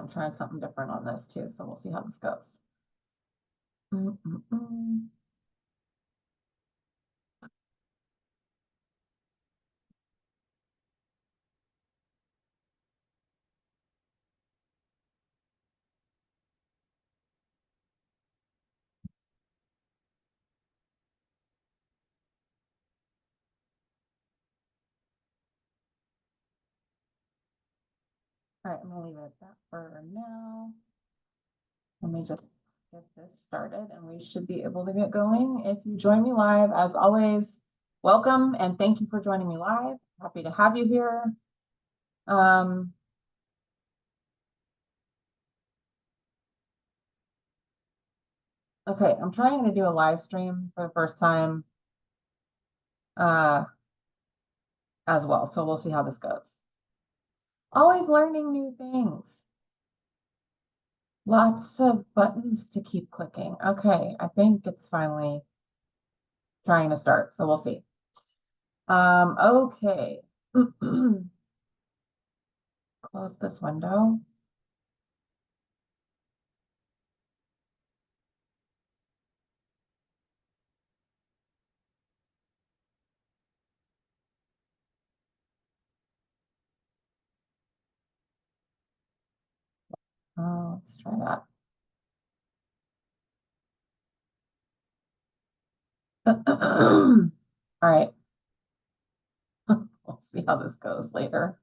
I'm trying something different on this too, so we'll see how this goes. Mm-mm-mm. All right, I'm gonna leave it at that for now. Let me just get this started and we should be able to get going. If you join me live, as always, welcome and thank you for joining me live. Happy to have you here. Okay, I'm trying to do a live stream for the first time as well, so we'll see how this goes. Always learning new things. Lots of buttons to keep clicking. Okay, I think it's finally trying to start, so we'll see. Okay. Close this window. Oh, let's try that. All right. We'll see how this goes later.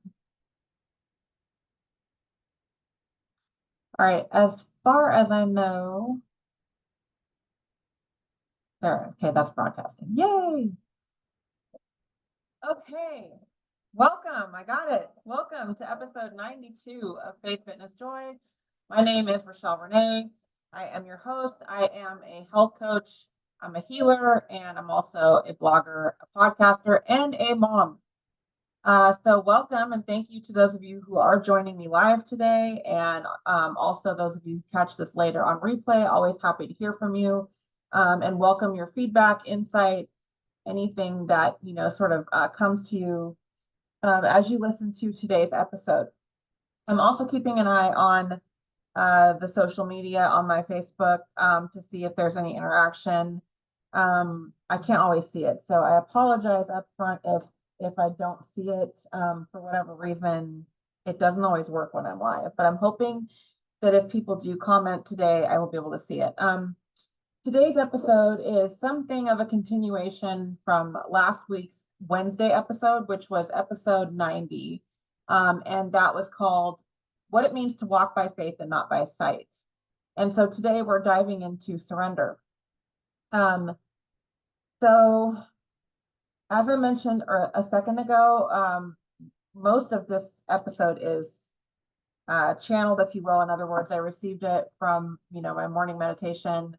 All right, as far as I know, there, okay, that's broadcasting. Yay! Okay, welcome. I got it. Welcome to episode 92 of Faith, Fitness, Joy. My name is Rochelle Renee. I am your host. I am a health coach. I'm a healer, and I'm also a blogger, a podcaster, and a mom. So welcome and thank you to those of you who are joining me live today, and also those of you who catch this later on replay. Always happy to hear from you, and welcome your feedback, insight, anything that sort of comes to you as you listen to today's episode. I'm also keeping an eye on the social media on my Facebook to see if there's any interaction. I can't always see it, so I apologize up front if I don't see it for whatever reason. It doesn't always work when I'm live, but I'm hoping that if people do comment today, I will be able to see it. Today's episode is something of a continuation from last week's Wednesday episode, which was episode 90. And that was called What It Means to Walk by Faith and Not by Sight. And so today we're diving into surrender. So as I mentioned a second ago, most of this episode is channeled, if you will. In other words, I received it from, my morning meditation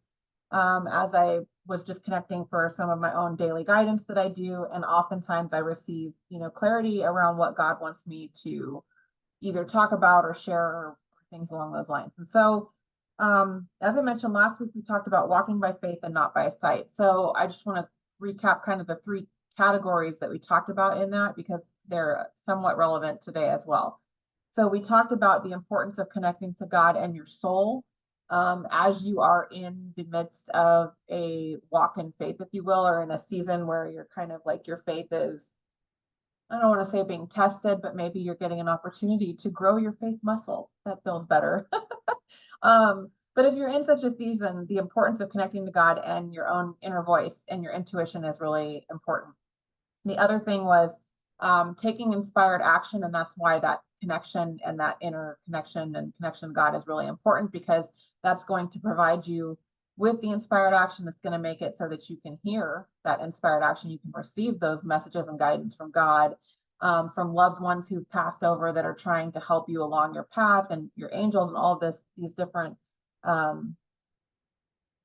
as I was just connecting for some of my own daily guidance that I do. And oftentimes I receive, clarity around what God wants me to either talk about or share or things along those lines. And so, as I mentioned last week, we talked about walking by faith and not by sight. So I just want to recap kind of the three categories that we talked about in that, because they're somewhat relevant today as well. So we talked about the importance of connecting to God and your soul as you are in the midst of a walk in faith, if you will, or in a season where you're kind of like your faith is, I don't want to say being tested, but maybe you're getting an opportunity to grow your faith muscle. That feels better. But if you're in such a season, the importance of connecting to God and your own inner voice and your intuition is really important. The other thing was taking inspired action, and that's why that connection and that inner connection and connection to God is really important, because that's going to provide you with the inspired action that's going to make it so that you can hear that inspired action. You can receive those messages and guidance from God, from loved ones who've passed over that are trying to help you along your path, and your angels and all of these different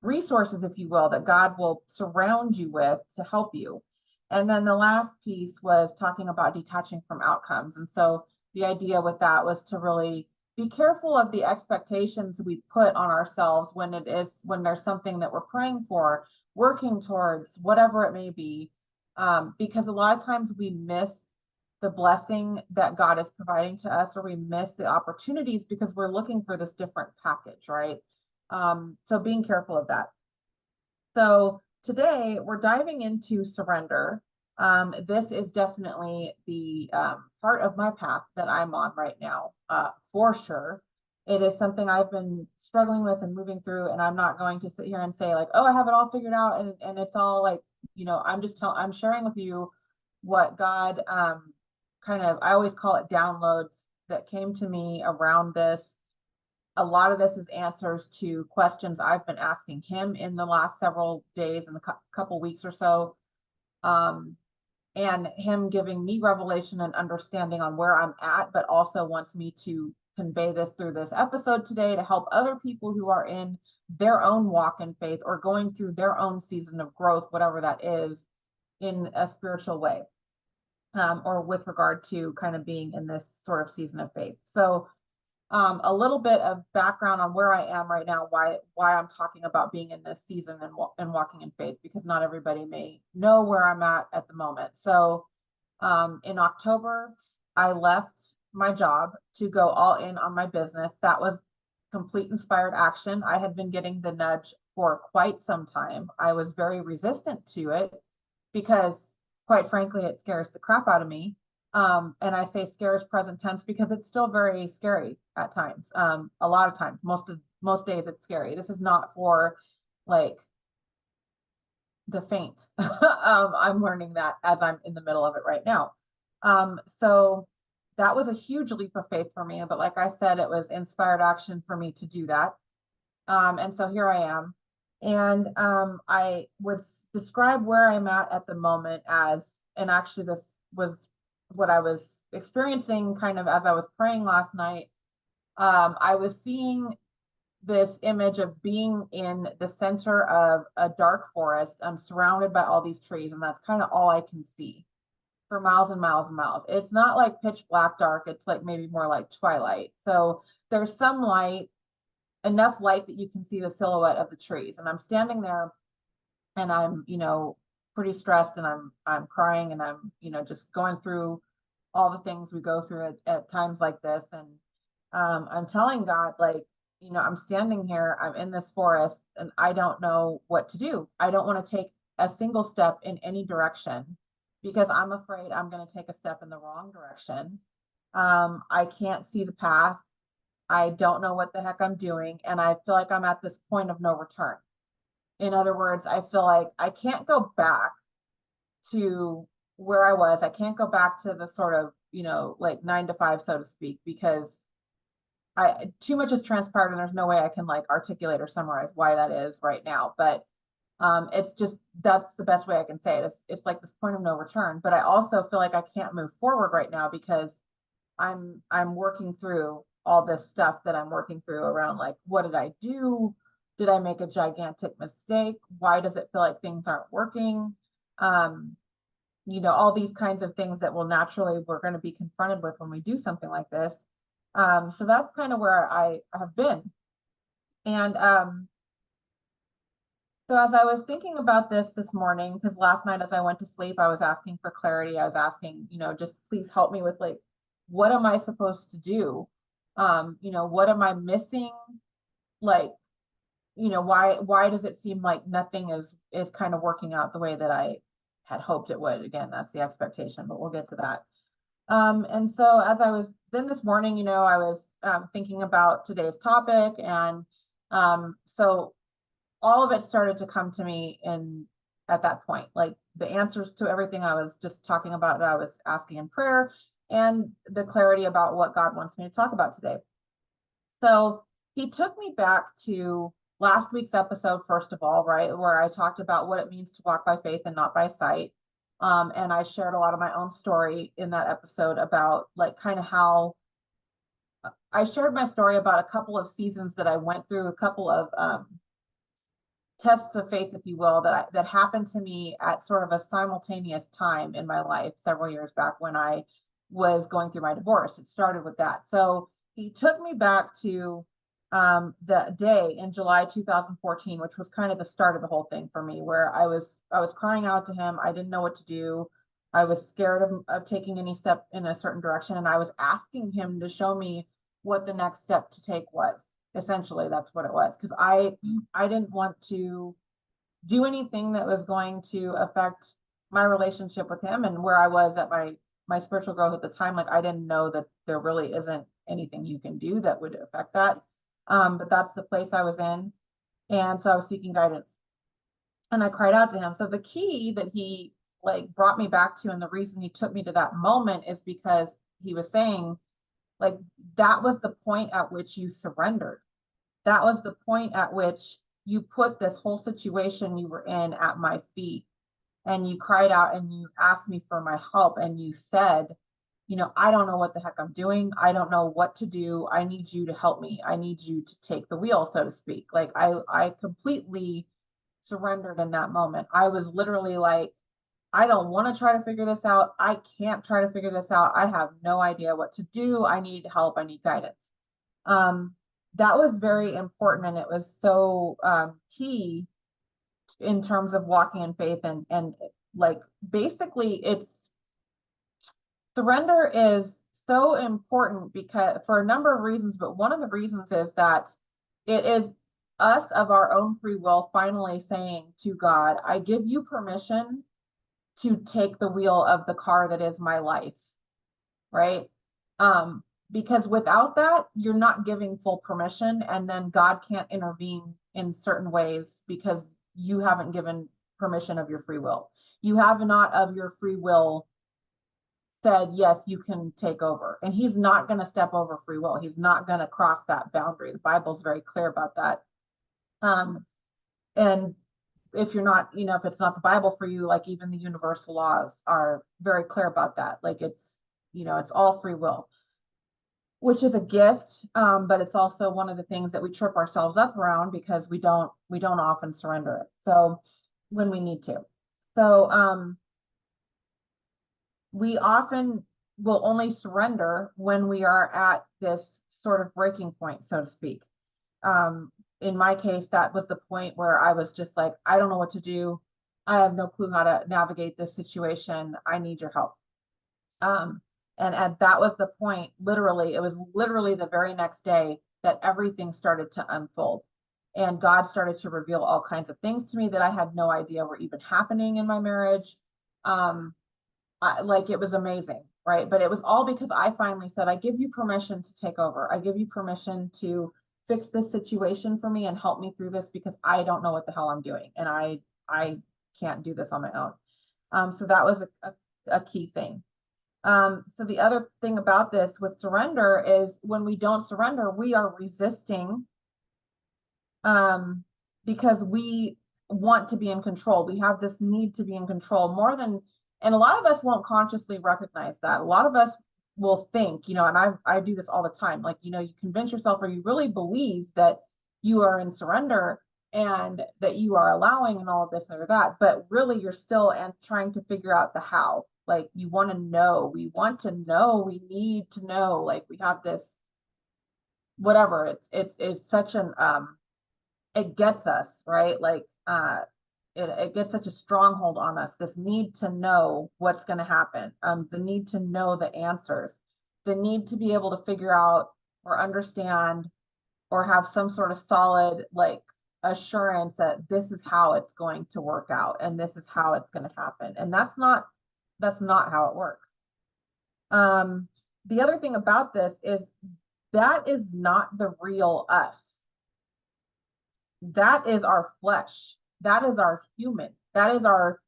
resources, if you will, that God will surround you with to help you. And then the last piece was talking about detaching from outcomes. And so the idea with that was to really be careful of the expectations we put on ourselves when there's something that we're praying for, working towards, whatever it may be, because a lot of times we miss the blessing that God is providing to us, or we miss the opportunities because we're looking for this different package, right? So being careful of that. So today we're diving into surrender. This is definitely the part of my path that I'm on right now, for sure. It is something I've been struggling with and moving through, and I'm not going to sit here and say like, oh, I have it all figured out, and it's all like, I'm sharing with you what God I always call it downloads that came to me around this. A lot of this is answers to questions I've been asking him in the last several days and a couple weeks or so. And him giving me revelation and understanding on where I'm at, but also wants me to convey this through this episode today to help other people who are in their own walk in faith or going through their own season of growth, whatever that is, in a spiritual way, or with regard to kind of being in this sort of season of faith. So a little bit of background on where I am right now, why I'm talking about being in this season and walking in faith, because not everybody may know where I'm at the moment. So in October, I left my job to go all in on my business. That was complete inspired action. I had been getting the nudge for quite some time. I was very resistant to it because, quite frankly, it scares the crap out of me. And I say scares present tense because it's still very scary at times. A lot of times, most days it's scary. This is not for like the faint. I'm learning that as I'm in the middle of it right now. So that was a huge leap of faith for me. But like I said, it was inspired action for me to do that. And so here I am. And I would describe where I'm at the moment as, and actually this was what I was experiencing kind of as I was praying last night. I was seeing this image of being in the center of a dark forest. I'm surrounded by all these trees, and that's kind of all I can see for miles and miles and miles. It's not like pitch black dark, it's like maybe more like twilight. So there's some light, enough light that you can see the silhouette of the trees. And I'm standing there and I'm, pretty stressed, and I'm crying, and I'm, just going through all the things we go through at times like this. And I'm telling God, like, I'm standing here, I'm in this forest, and I don't know what to do. I don't want to take a single step in any direction because I'm afraid I'm going to take a step in the wrong direction. I can't see the path. I don't know what the heck I'm doing. And I feel like I'm at this point of no return. In other words, I feel like I can't go back to where I was. I can't go back to the sort of, like 9 to 5, so to speak, because too much has transpired and there's no way I can like articulate or summarize why that is right now. But it's just, that's the best way I can say it. It's like this point of no return. But I also feel like I can't move forward right now because I'm working through all this stuff that I'm working through around like, what did I do? Did I make a gigantic mistake? Why does it feel like things aren't working? All these kinds of things that we're going to be confronted with when we do something like this. So that's kind of where I have been. And so as I was thinking about this morning, because last night as I went to sleep, I was asking for clarity. I was asking, just please help me with like, what am I supposed to do? What am I missing? Like, why does it seem like nothing is kind of working out the way that I had hoped it would? Again, that's the expectation, but we'll get to that. And so as I was then this morning, I was thinking about today's topic. And so all of it started to come to me at that point, like the answers to everything I was just talking about that I was asking in prayer, and the clarity about what God wants me to talk about today. So he took me back to last week's episode, first of all, right, where I talked about what it means to walk by faith and not by sight. And I shared a lot of my own story in that episode about like kind of how I shared my story about a couple of seasons that I went through, a couple of tests of faith, if you will, that happened to me at sort of a simultaneous time in my life several years back when I was going through my divorce. It started with that. So he took me back to the day in July 2014, which was kind of the start of the whole thing for me, where I was crying out to him. I didn't know what to do. I was scared of taking any step in a certain direction, and I was asking him to show me what the next step to take was. Essentially, that's what it was, because I didn't want to do anything that was going to affect my relationship with him and where I was at my spiritual growth at the time. Like, I didn't know that there really isn't anything you can do that would affect that. But that's the place I was in. And so I was seeking guidance, and I cried out to him. So the key that he like brought me back to, and the reason he took me to that moment, is because he was saying, like, that was the point at which you surrendered. That was the point at which you put this whole situation you were in at my feet, and you cried out and you asked me for my help, and you said, I don't know what the heck I'm doing. I don't know what to do. I need you to help me. I need you to take the wheel, so to speak. Like, I completely surrendered in that moment. I was literally like, I don't want to try to figure this out. I can't try to figure this out. I have no idea what to do. I need help. I need guidance. Um, that was very important, and it was so key in terms of walking in faith, and like, basically, it's surrender is so important because for a number of reasons, but one of the reasons is that it is us of our own free will finally saying to God, I give you permission to take the wheel of the car that is my life, right? Because without that, you're not giving full permission, and then God can't intervene in certain ways because you haven't given permission of your free will. You have not of your free will said, yes, you can take over. And he's not going to step over free will. He's not going to cross that boundary. The Bible's very clear about that. And if you're not, if it's not the Bible for you, like, even the universal laws are very clear about that. Like, it's all free will, which is a gift. But it's also one of the things that we trip ourselves up around because we don't often surrender it. So when we need to. So, we often will only surrender when we are at this sort of breaking point, so to speak. In my case, that was the point where I was just like, I don't know what to do. I have no clue how to navigate this situation. I need your help. And that was the point, literally, it was literally the very next day that everything started to unfold. And God started to reveal all kinds of things to me that I had no idea were even happening in my marriage. Like, it was amazing, right? But it was all because I finally said, I give you permission to take over. I give you permission to fix this situation for me and help me through this, because I don't know what the hell I'm doing, and I can't do this on my own. So that was a key thing. So the other thing about this with surrender is when we don't surrender, we are resisting, because we want to be in control. We have this need to be in control more than, and a lot of us won't consciously recognize that. A lot of us will think, and I do this all the time. Like, you convince yourself, or you really believe that you are in surrender and that you are allowing and all of this or that, but really you're still trying to figure out the how. Like, you want to know, we want to know, we need to know, like, we have this, whatever, it's such an, it gets us, right? Like, it gets such a stronghold on us, this need to know what's going to happen, the need to know the answers, the need to be able to figure out or understand or have some sort of solid, like, assurance that this is how it's going to work out and this is how it's going to happen. And that's not how it works. The other thing about this is that is not the real us. That is our flesh. That is our human. That is our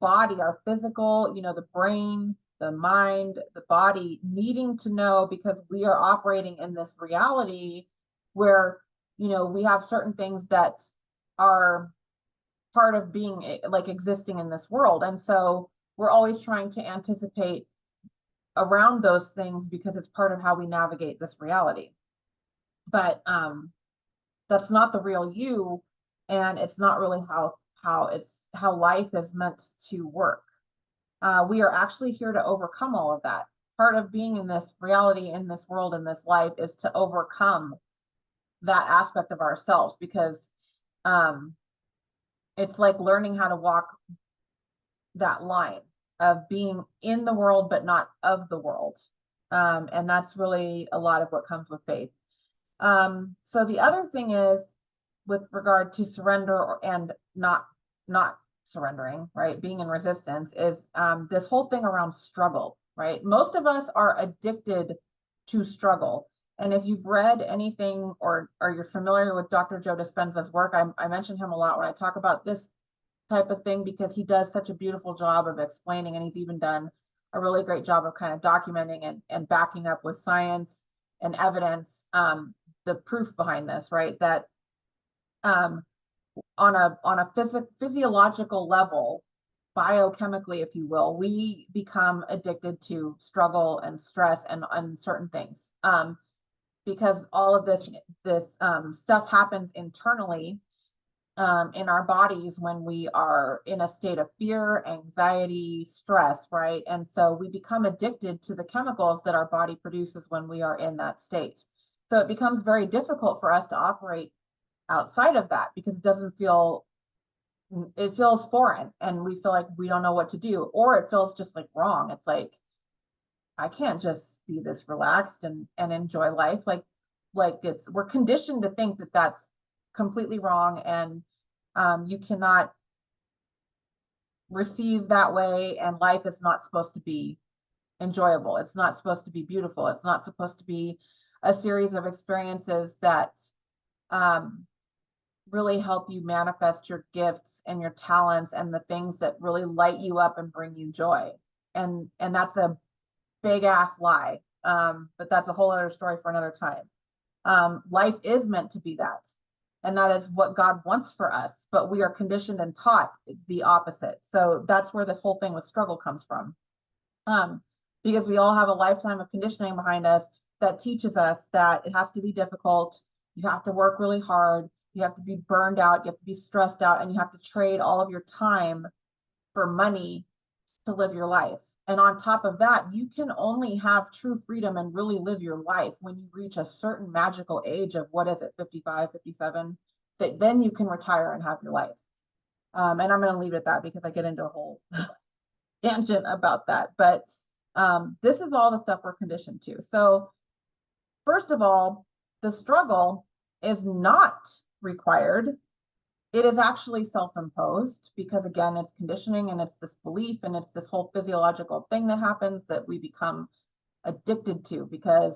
body, our physical, the brain, the mind, the body needing to know, because we are operating in this reality where, we have certain things that are part of being, like, existing in this world. And so we're always trying to anticipate around those things because it's part of how we navigate this reality. But that's not the real you, and it's not really how life is meant to work. We are actually here to overcome all of that. Part of being in this reality, in this world, in this life, is to overcome that aspect of ourselves, because it's like learning how to walk that line. of being in the world, but not of the world. And that's really a lot of what comes with faith. So the other thing is with regard to surrender and not surrendering, right? Being in resistance is this whole thing around struggle, right? Most of us are addicted to struggle. And if you've read anything or you're familiar with Dr. Joe Dispenza's work, I mention him a lot when I talk about this type of thing because he does such a beautiful job of explaining, and he's even done a really great job of kind of documenting and backing up with science and evidence the proof behind this, right? That um, on a physiological level, biochemically, if you will, we become addicted to struggle and stress and certain things because all of this stuff happens internally in our bodies when we are in a state of fear, anxiety, stress, right? And so we become addicted to the chemicals that our body produces when we are in that state. So it becomes very difficult for us to operate outside of that because it feels foreign and we feel like we don't know what to do, or it feels just like wrong. It's like, I can't just be this relaxed and enjoy life. Like we're conditioned to think that that's completely wrong, and you cannot receive that way, and life is not supposed to be enjoyable. It's not supposed to be beautiful. It's not supposed to be a series of experiences that really help you manifest your gifts and your talents and the things that really light you up and bring you joy. And that's a big ass lie. But that's a whole other story for another time. Life is meant to be that. And that is what God wants for us, but we are conditioned and taught the opposite. So that's where this whole thing with struggle comes from. Because we all have a lifetime of conditioning behind us that teaches us that it has to be difficult. You have to work really hard. You have to be burned out. You have to be stressed out, and you have to trade all of your time for money to live your life. And on top of that, you can only have true freedom and really live your life when you reach a certain magical age of, what is it, 55, 57, that then you can retire and have your life. And I'm going to leave it at that because I get into a whole tangent about that. But this is all the stuff we're conditioned to. So first of all, the struggle is not required. It is actually self-imposed because, again, it's conditioning and it's this belief and it's this whole physiological thing that happens that we become addicted to because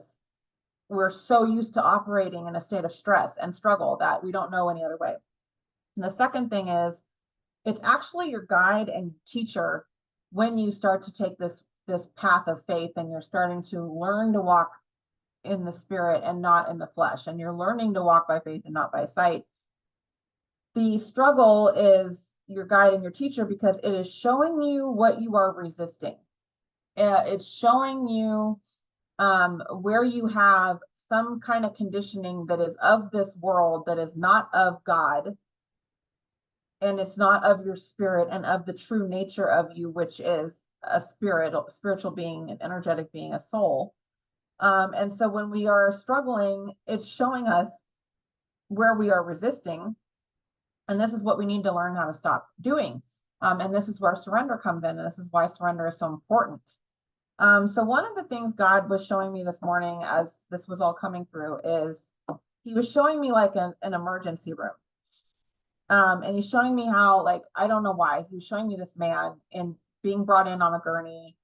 we're so used to operating in a state of stress and struggle that we don't know any other way. And the second thing is it's actually your guide and teacher when you start to take this path of faith and you're starting to learn to walk in the spirit and not in the flesh, and you're learning to walk by faith and not by sight. The struggle is your guide and your teacher because it is showing you what you are resisting. It's showing you where you have some kind of conditioning that is of this world, that is not of God, and it's not of your spirit and of the true nature of you, which is a spiritual being, an energetic being, a soul. And so when we are struggling, it's showing us where we are resisting. And this is what we need to learn how to stop doing. And this is where surrender comes in. And this is why surrender is so important. So one of the things God was showing me this morning as this was all coming through is he was showing me like an emergency room. And he's showing me how, like, I don't know why, he was showing me this man and being brought in on a gurney.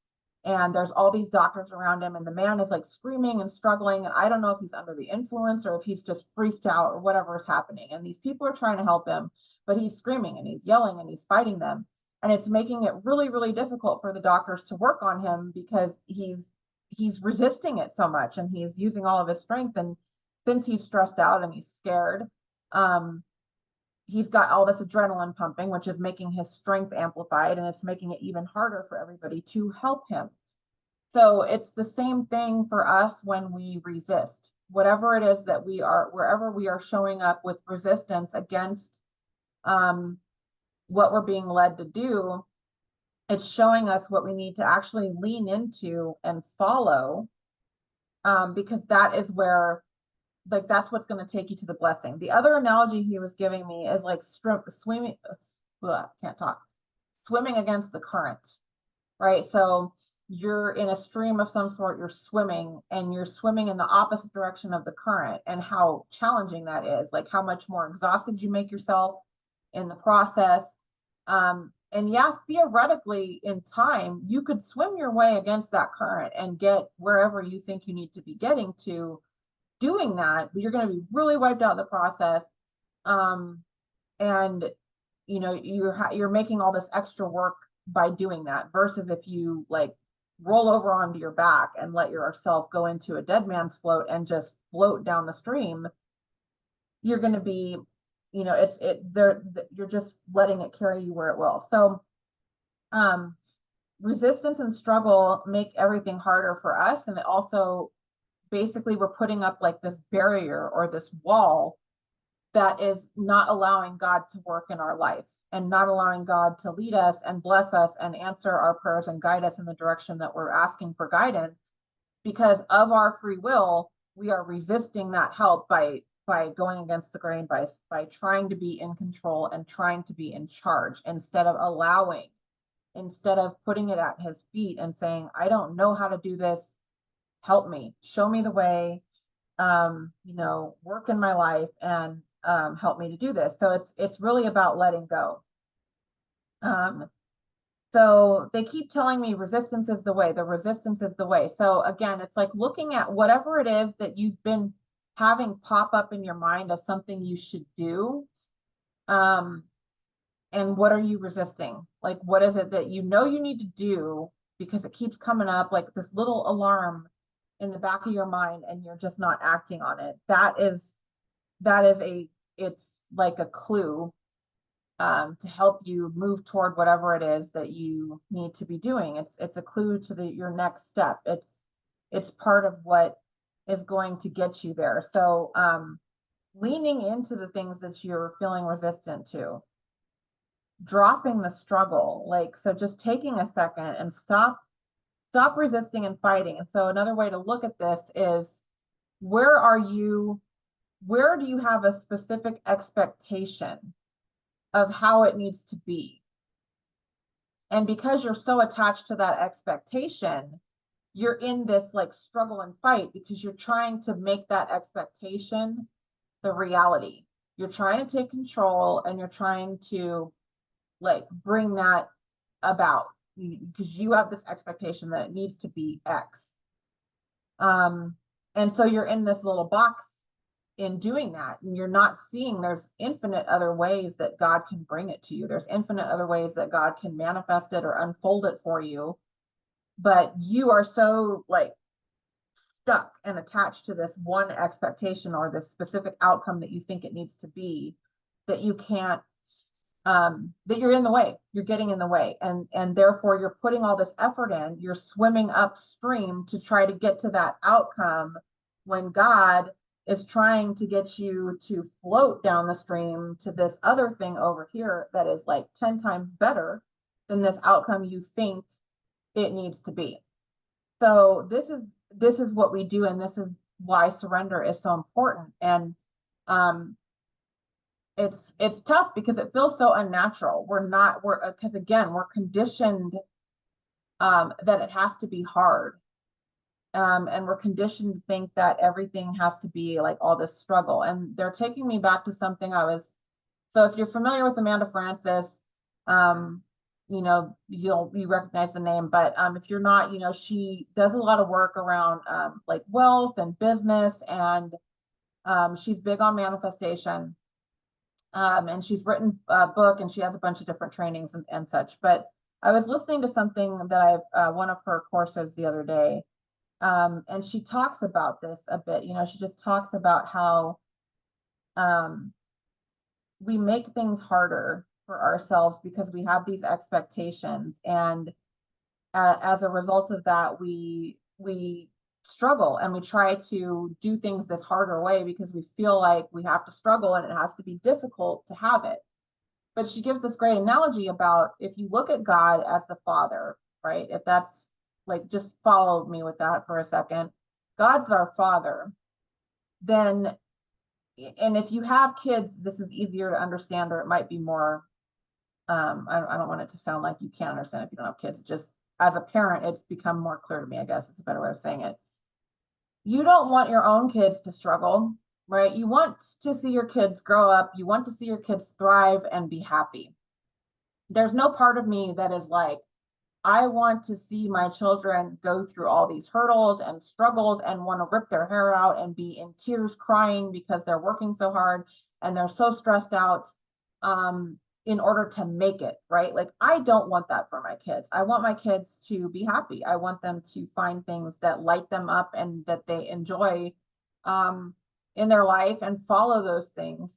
And there's all these doctors around him, and the man is like screaming and struggling. And I don't know if he's under the influence or if he's just freaked out or whatever is happening. And these people are trying to help him, but he's screaming and he's yelling and he's fighting them. And it's making it really, really difficult for the doctors to work on him because he's resisting it so much and he's using all of his strength. And since he's stressed out and he's scared, he's got all this adrenaline pumping, which is making his strength amplified, and it's making it even harder for everybody to help him. So it's the same thing for us when we resist. Whatever it is that we are, wherever we are showing up with resistance against what we're being led to do, it's showing us what we need to actually lean into and follow, because that is where, like, that's what's going to take you to the blessing. The other analogy he was giving me is like swimming against the current. right? So you're in a stream of some sort, you're swimming, and you're swimming in the opposite direction of the current, and how challenging that is, like how much more exhausted you make yourself in the process. And yeah, theoretically, in time, you could swim your way against that current and get wherever you think you need to be getting to doing that, but you're going to be really wiped out in the process. Um, and you're making all this extra work by doing that, versus if you like roll over onto your back and let yourself go into a dead man's float and just float down the stream, you're going to be, you're just letting it carry you where it will. So um resistance and struggle make everything harder for us, and it also, basically, we're putting up like this barrier or this wall that is not allowing God to work in our life, and not allowing God to lead us and bless us and answer our prayers and guide us in the direction that we're asking for guidance. Because of our free will, we are resisting that help by going against the grain, by trying to be in control and trying to be in charge, instead of putting it at his feet and saying, I don't know how to do this, help me, show me the way, work in my life, and help me to do this. So it's really about letting go. Um, so they keep telling me resistance is the way, the resistance is the way. So again, it's like looking at whatever it is that you've been having pop up in your mind as something you should do. And what are you resisting? Like, what is it that you know you need to do because it keeps coming up like this little alarm in the back of your mind, and you're just not acting on it? It's like a clue to help you move toward whatever it is that you need to be doing. It's a clue to your next step. It's part of what is going to get you there. So leaning into the things that you're feeling resistant to, dropping the struggle, like, so just taking a second and stop resisting and fighting. And so another way to look at this is, where do you have a specific expectation of how it needs to be? And because you're so attached to that expectation, you're in this like struggle and fight, because you're trying to make that expectation the reality. You're trying to take control, and you're trying to like bring that about, because you have this expectation that it needs to be X. And so you're in this little box in doing that, and you're not seeing there's infinite other ways that God can bring it to you. There's infinite other ways that God can manifest it or unfold it for you. But you are so like stuck and attached to this one expectation or this specific outcome that you think it needs to be, that you can't, that you're in the way, you're getting in the way, and therefore you're putting all this effort in, you're swimming upstream to try to get to that outcome, when God is trying to get you to float down the stream to this other thing over here that is like 10 times better than this outcome you think it needs to be. So this is what we do, and this is why surrender is so important. And it's tough because it feels so unnatural. We're because again, we're conditioned that it has to be hard. And we're conditioned to think that everything has to be like all this struggle. And they're taking me back to something so if you're familiar with Amanda Francis, you recognize the name, but if you're not, she does a lot of work around like wealth and business, and she's big on manifestation. And she's written a book, and she has a bunch of different trainings and such. But I was listening to something that one of her courses the other day, and she talks about this a bit. She just talks about how we make things harder for ourselves because we have these expectations, and as a result of that, we struggle, and we try to do things this harder way because we feel like we have to struggle and it has to be difficult to have it. But she gives this great analogy about, if you look at God as the Father, right? If that's like, just follow me with that for a second. God's our Father. Then, and if you have kids, this is easier to understand, or it might be more, I don't want it to sound like you can't understand if you don't have kids. Just as a parent, it's become more clear to me, I guess is a better way of saying it. You don't want your own kids to struggle, right? You want to see your kids grow up. You want to see your kids thrive and be happy. There's no part of me that is like, I want to see my children go through all these hurdles and struggles and want to rip their hair out and be in tears crying because they're working so hard and they're so stressed out in order to make it, right? Like, I don't want that for my kids. I want my kids to be happy. I want them to find things that light them up and that they enjoy um, in their life and follow those things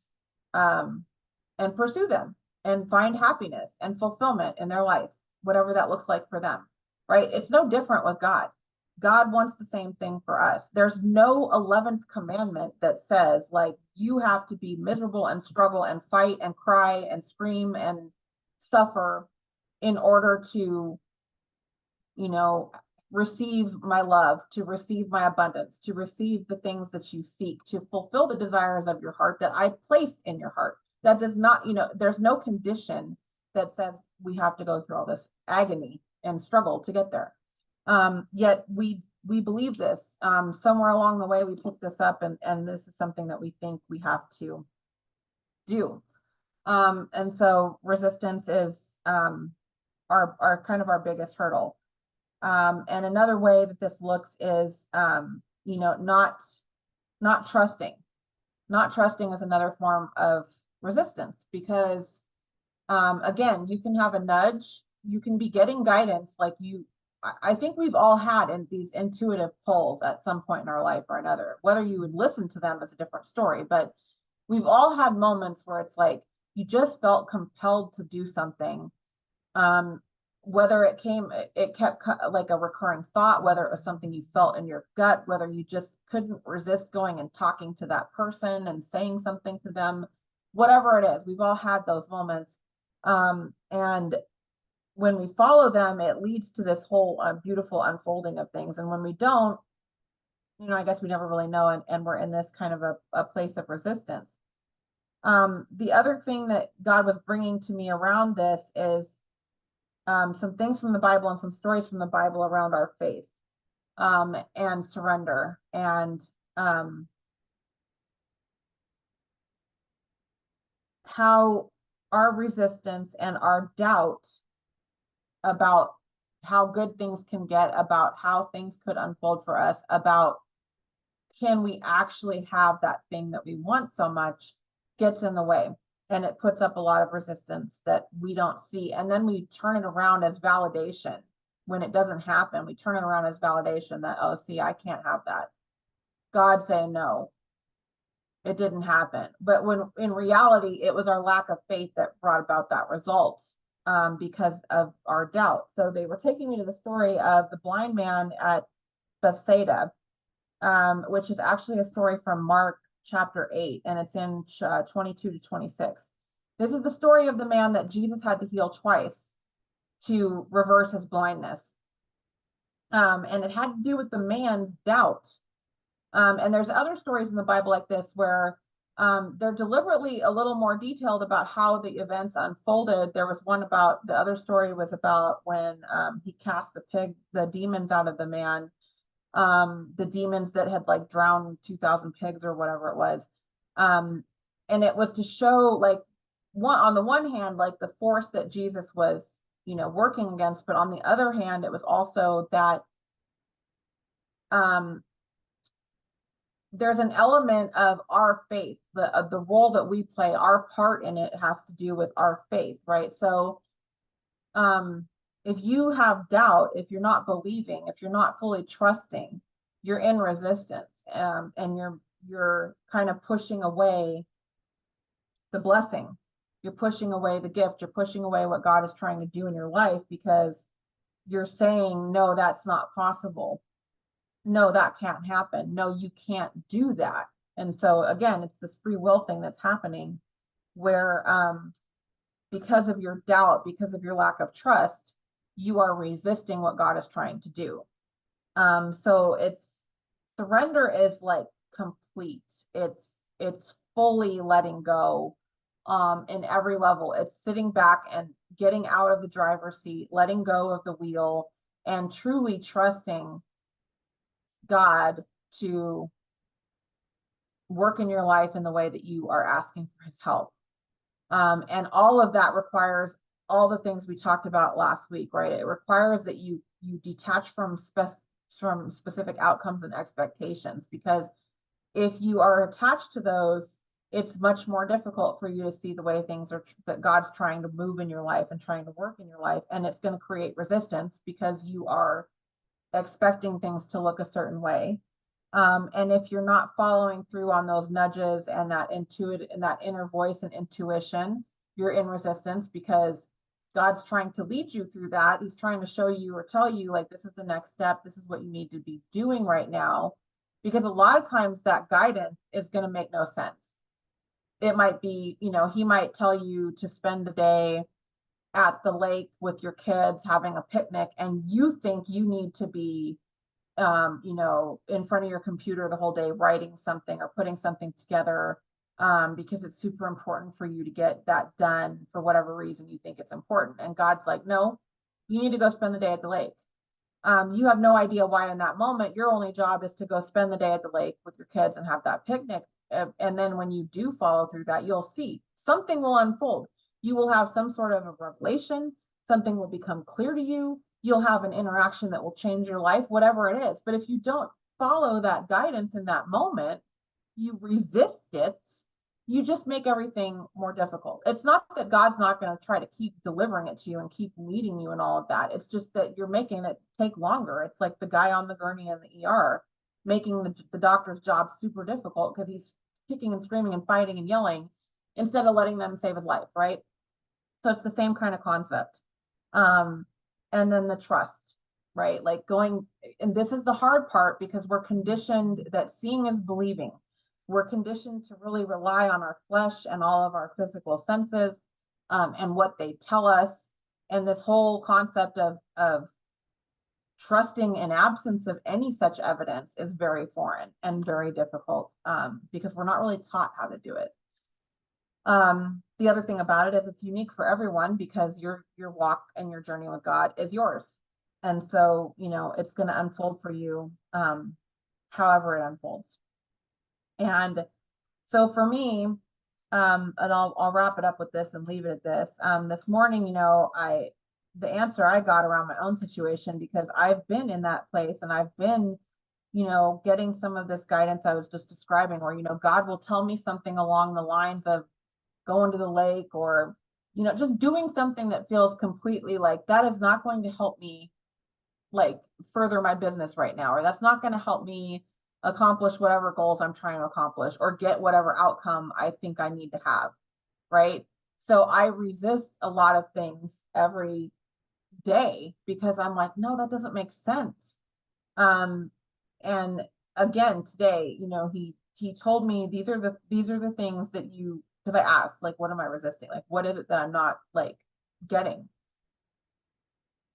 um, and pursue them and find happiness and fulfillment in their life, whatever that looks like for them, right? It's no different with God. God wants the same thing for us. There's no 11th commandment that says, like, you have to be miserable and struggle and fight and cry and scream and suffer in order to, you know, receive my love, to receive my abundance, to receive the things that you seek, to fulfill the desires of your heart that I placed in your heart. That does not, there's no condition that says we have to go through all this agony and struggle to get there. Yet we believe this. Somewhere along the way, we picked this up, and this is something that we think we have to do. And so resistance is our kind of our biggest hurdle. And another way that this looks is, not trusting. Not trusting is another form of resistance because, again, you can have a nudge, you can be getting guidance. Like I think we've all had in these intuitive pulls at some point in our life or another. Whether you would listen to them is a different story, but we've all had moments where it's like you just felt compelled to do something. Whether it kept like a recurring thought, whether it was something you felt in your gut, whether you just couldn't resist going and talking to that person and saying something to them, whatever it is, we've all had those moments. And when we follow them, it leads to this whole beautiful unfolding of things. And when we don't, I guess we never really know, and we're in this kind of a place of resistance. The other thing that God was bringing to me around this is some things from the Bible and some stories from the Bible around our faith and surrender and how our resistance and our doubt about how good things can get, about how things could unfold for us, about can we actually have that thing that we want so much, gets in the way. And it puts up a lot of resistance that we don't see. And then we turn it around as validation. When it doesn't happen, we turn it around as validation that, oh, see, I can't have that. God saying, no, it didn't happen. But when in reality, it was our lack of faith that brought about that result because of our doubt. So they were taking me to the story of the blind man at Bethsaida, which is actually a story from Mark chapter 8, and it's in 22 to 26. This is the story of the man that Jesus had to heal twice to reverse his blindness. And it had to do with the man's doubt. And there's other stories in the Bible like this where they're deliberately a little more detailed about how the events unfolded. There was one about, the other story was about when he cast the demons out of the man. The demons that had like drowned 2,000 pigs or whatever it was. And it was to show, like, on the one hand, like the force that Jesus was, working against, but on the other hand, it was also that there's an element of our faith, the role that we play, our part in it has to do with our faith, right? So if you have doubt, if you're not believing, if you're not fully trusting, you're in resistance, and you're kind of pushing away the blessing. You're pushing away the gift. You're pushing away what God is trying to do in your life because you're saying, no, that's not possible. No, that can't happen. No, you can't do that. And so again, it's this free will thing that's happening where because of your doubt, because of your lack of trust, you are resisting what God is trying to do. So surrender is like complete. It's fully letting go in every level. It's sitting back and getting out of the driver's seat, letting go of the wheel, and truly trusting God to work in your life in the way that you are asking for his help. And all of that requires all the things we talked about last week, right? It requires that you detach from specific outcomes and expectations, because if you are attached to those, it's much more difficult for you to see the way things are, that God's trying to move in your life and trying to work in your life. And it's going to create resistance because you are expecting things to look a certain way. And if you're not following through on those nudges and that inner voice and intuition, you're in resistance, because God's trying to lead you through that. He's trying to show you or tell you, like, this is the next step. This is what you need to be doing right now. Because a lot of times that guidance is going to make no sense. It might be, he might tell you to spend the day at the lake with your kids having a picnic, and you think you need to be in front of your computer the whole day writing something or putting something together, because it's super important for you to get that done for whatever reason you think it's important. And God's like, no, you need to go spend the day at the lake. You have no idea why in that moment your only job is to go spend the day at the lake with your kids and have that picnic. And then when you do follow through that, you'll see something will unfold. You will have some sort of a revelation. Something will become clear to you. You'll have an interaction that will change your life, whatever it is. But if you don't follow that guidance in that moment, you resist it, you just make everything more difficult. It's not that God's not going to try to keep delivering it to you and keep leading you and all of that. It's just that you're making it take longer. It's like the guy on the gurney in the ER making the doctor's job super difficult because he's kicking and screaming and fighting and yelling instead of letting them save his life, right? So it's the same kind of concept. And then the trust, right? Like and this is the hard part, because we're conditioned that seeing is believing. We're conditioned to really rely on our flesh and all of our physical senses, and what they tell us. And this whole concept of trusting in absence of any such evidence is very foreign and very difficult, because we're not really taught how to do it. The other thing about it is it's unique for everyone, because your walk and your journey with God is yours. And so, it's going to unfold for you, however it unfolds. And so for me, and I'll wrap it up with this and leave it at this. This morning, the answer I got around my own situation, because I've been in that place and I've been, getting some of this guidance I was just describing, where, God will tell me something along the lines of going to the lake, or, just doing something that feels completely like that is not going to help me, like, further my business right now, or that's not going to help me accomplish whatever goals I'm trying to accomplish or get whatever outcome I think I need to have, right? So I resist a lot of things every day because I'm like, no, that doesn't make sense. And again, today, he told me these are the things that you, because I asked, like, what am I resisting? Like, what is it that I'm not, like, getting?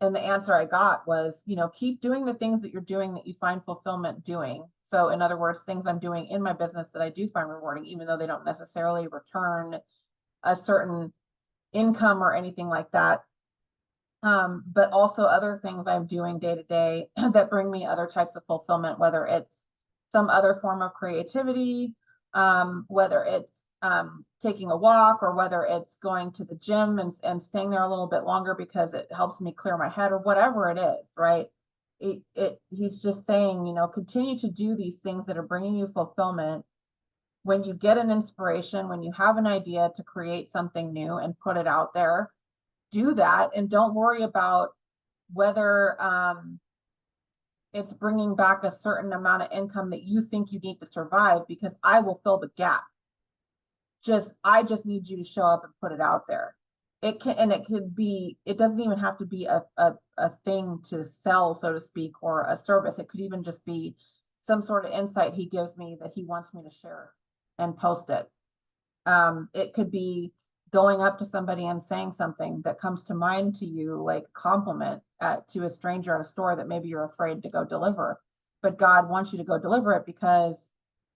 And the answer I got was, keep doing the things that you're doing that you find fulfillment doing. So in other words, things I'm doing in my business that I do find rewarding, even though they don't necessarily return a certain income or anything like that. But also other things I'm doing day to day that bring me other types of fulfillment, whether it's some other form of creativity, whether it's taking a walk, or whether it's going to the gym and staying there a little bit longer because it helps me clear my head, or whatever it is, right? He's just saying, continue to do these things that are bringing you fulfillment. When you get an inspiration, when you have an idea to create something new and put it out there, do that, and don't worry about whether it's bringing back a certain amount of income that you think you need to survive, because I will fill the gap. I just need you to show up and put it out there. It doesn't even have to be a thing to sell, so to speak, or a service. It could even just be some sort of insight he gives me that he wants me to share and post it. It could be going up to somebody and saying something that comes to mind to you, like compliment to a stranger at a store that maybe you're afraid to go deliver, but God wants you to go deliver it because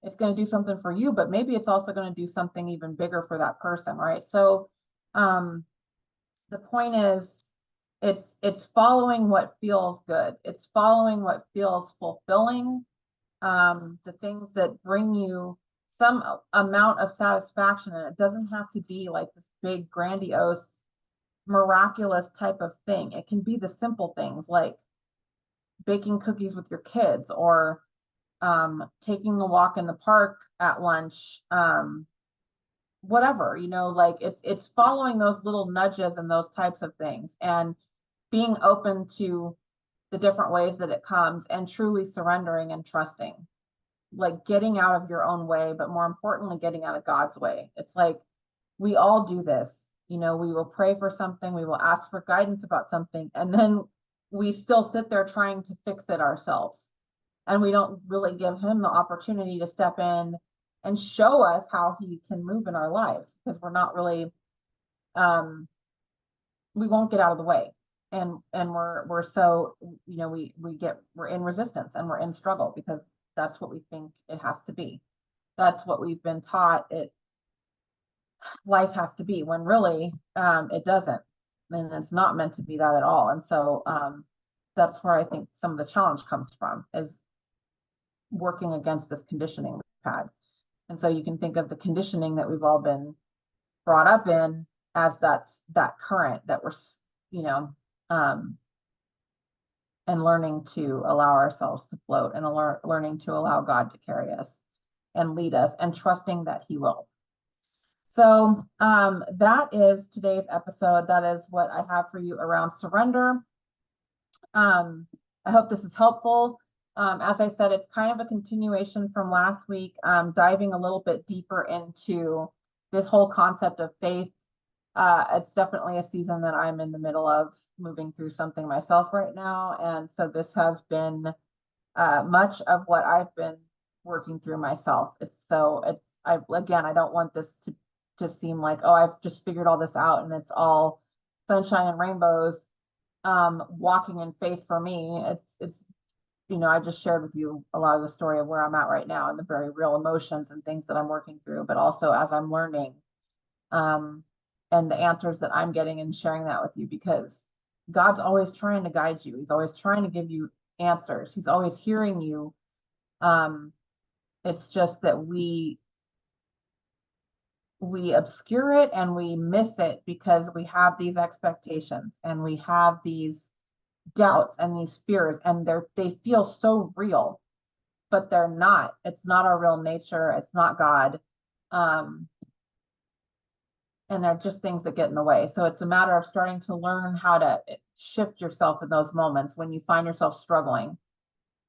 it's going to do something for you, but maybe it's also going to do something even bigger for that person, right? So the point is, it's following what feels good. It's following what feels fulfilling, the things that bring you some amount of satisfaction. And it doesn't have to be like this big, grandiose, miraculous type of thing. It can be the simple things like baking cookies with your kids, or taking a walk in the park at lunch, whatever, like it's following those little nudges and those types of things, and being open to the different ways that it comes, and truly surrendering and trusting, like getting out of your own way, but more importantly, getting out of God's way. It's like we all do this. We will pray for something, we will ask for guidance about something, and then we still sit there trying to fix it ourselves. And we don't really give him the opportunity to step in and show us how he can move in our lives, because we're not really, we won't get out of the way. And we're so, we're in resistance and we're in struggle, because that's what we think it has to be. That's what we've been taught life has to be, when really it doesn't. And it's not meant to be that at all. And so that's where I think some of the challenge comes from, is working against this conditioning we've had. And so you can think of the conditioning that we've all been brought up in as that current that we're, and learning to allow ourselves to float, and learning to allow God to carry us and lead us, and trusting that he will. So that is today's episode. That is what I have for you around surrender. I hope this is helpful. As I said, it's kind of a continuation from last week, diving a little bit deeper into this whole concept of faith. It's definitely a season that I'm in the middle of moving through something myself right now. And so this has been much of what I've been working through myself. I don't want this to seem like, oh, I've just figured all this out and it's all sunshine and rainbows. Walking in faith for me, it's I just shared with you a lot of the story of where I'm at right now, and the very real emotions and things that I'm working through, but also as I'm learning, and the answers that I'm getting, and sharing that with you, because God's always trying to guide you. He's always trying to give you answers. He's always hearing you. It's just that we obscure it and we miss it, because we have these expectations and we have these doubts and these fears, and they feel so real, but they're not. It's not our real nature. It's not God. And they're just things that get in the way. So it's a matter of starting to learn how to shift yourself in those moments when you find yourself struggling,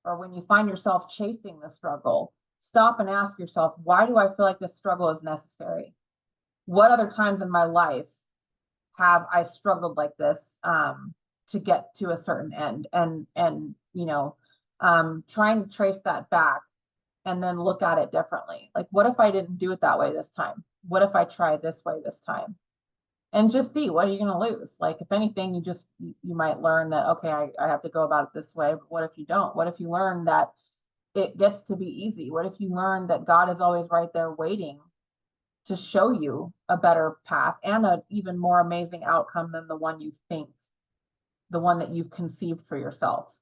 or when you find yourself chasing the struggle. Stop and ask yourself, why do I feel like this struggle is necessary? What other times in my life have I struggled like this, to get to a certain end? And trying to trace that back, and then look at it differently. Like, what if I didn't do it that way this time? What if I try this way this time? And just see, what are you going to lose? Like, if anything, you might learn that, okay, I have to go about it this way. But what if you don't? What if you learn that it gets to be easy? What if you learn that God is always right there waiting to show you a better path, and an even more amazing outcome than the one you think, the one that you've conceived for yourself?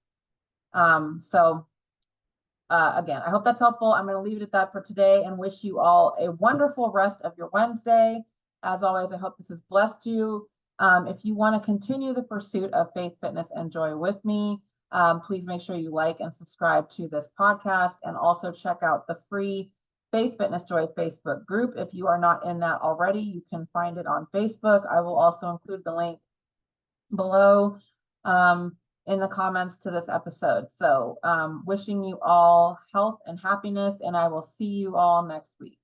Again, I hope that's helpful. I'm going to leave it at that for today, and wish you all a wonderful rest of your Wednesday. As always, I hope this has blessed you. If you want to continue the pursuit of faith, fitness, and joy with me, please make sure you like and subscribe to this podcast, and also check out the free Faith, Fitness, Joy Facebook group. If you are not in that already, you can find it on Facebook. I will also include the link below in the comments to this episode. So wishing you all health and happiness, and I will see you all next week.